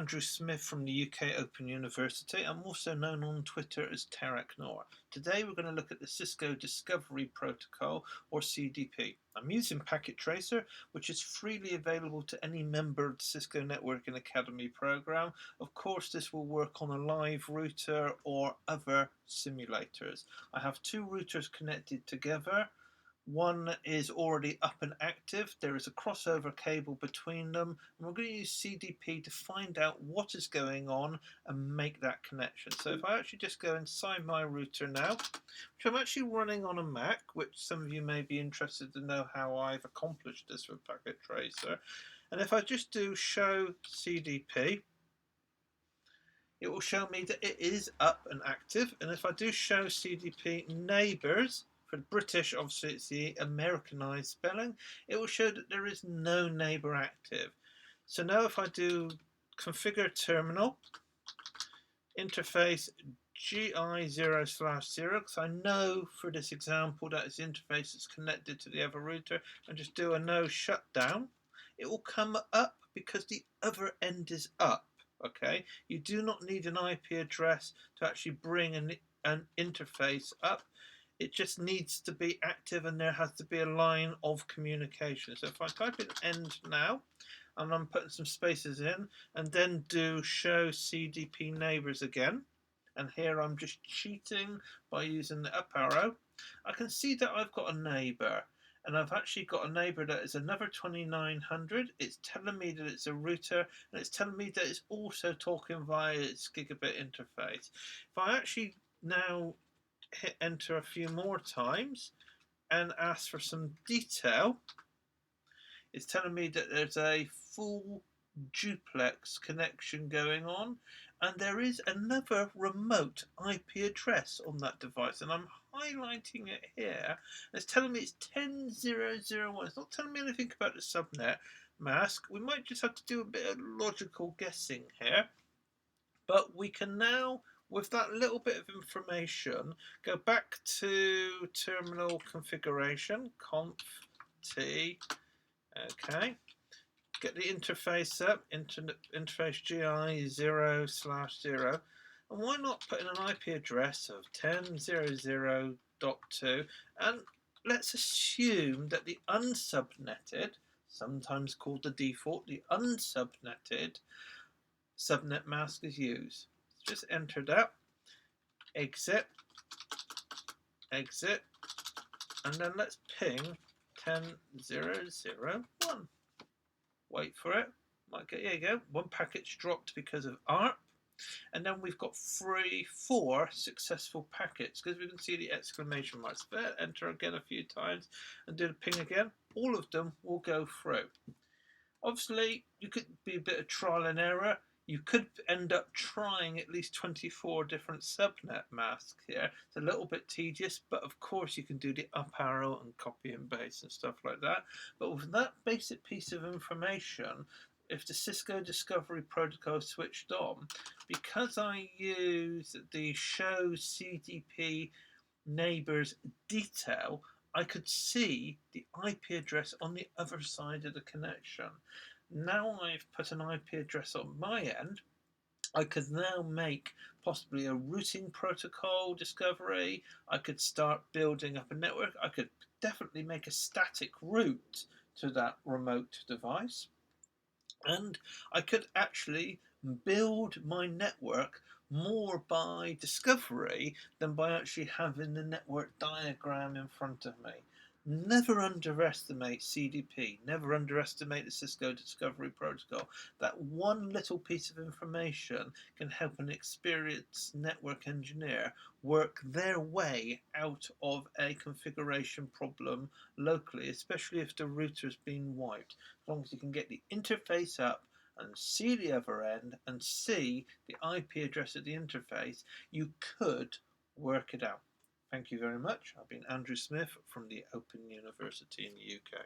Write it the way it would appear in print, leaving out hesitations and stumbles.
Andrew Smith from the UK Open University. I'm also known on Twitter as TerraCnor. Today we're going to look at the Cisco Discovery Protocol, or CDP. I'm using Packet Tracer, which is freely available to any member of the Cisco Networking Academy program. Of course, this will work on a live router or other simulators. I have two routers connected together. One is already up and active. There is a crossover cable between them, and we're going to use CDP to find out what is going on and make that connection. So if I actually just go inside my router now, which I'm actually running on a Mac, which some of you may be interested to know how I've accomplished this with Packet Tracer. And if I just do show CDP, it will show me that it is up and active. And if I do show CDP neighbors, for the British, obviously it's the Americanized spelling, it will show that there is no neighbor active. So now if I do configure terminal, interface GI0/0, because I know for this example that its interface is connected to the other router, and just do a no shutdown, it will come up because the other end is up. Okay, you do not need an IP address to actually bring an interface up. It just needs to be active, and there has to be a line of communication. So if I type in end now, and I'm putting some spaces in, and then do show CDP neighbors again, and here I'm just cheating by using the up arrow, I can see that I've got a neighbor. And I've actually got a neighbor that is another 2900. It's telling me that it's a router, and it's telling me that it's also talking via its gigabit interface. If I actually now hit enter a few more times and ask for some detail, it's telling me that there's a full duplex connection going on, and there is another remote IP address on that device, and I'm highlighting it here. It's telling me it's 10.0.0.1. It's not telling me anything about the subnet mask. We might just have to do a bit of logical guessing here, but we can now, with that little bit of information, go back to terminal configuration, conf t, okay, get the interface up, interface GI0/0, and why not put in an IP address of 10.0.0.2, and let's assume that the unsubnetted, sometimes called the default, the unsubnetted subnet mask is used. Just enter that, exit, exit, and then let's ping 10.0.0.1. Wait for it. Okay, there you go. One packet's dropped because of ARP. And then we've got 4 successful packets, because we can see the exclamation marks there. Enter again a few times and do the ping again. All of them will go through. Obviously, you could be a bit of trial and error. You could end up trying at least 24 different subnet masks here. It's a little bit tedious, but of course you can do the up arrow and copy and paste and stuff like that. But with that basic piece of information, if the Cisco Discovery Protocol is switched on, because I use the show CDP neighbors detail, I could see the IP address on the other side of the connection. Now I've put an IP address on my end, I could now make possibly a routing protocol discovery. I could start building up a network. I could definitely make a static route to that remote device. And I could actually build my network more by discovery than by actually having the network diagram in front of me. Never underestimate CDP, never underestimate the Cisco Discovery Protocol. That one little piece of information can help an experienced network engineer work their way out of a configuration problem locally, especially if the router's been wiped. As long as you can get the interface up and see the other end and see the IP address of the interface, you could work it out. Thank you very much. I've been Andrew Smith from the Open University in the UK.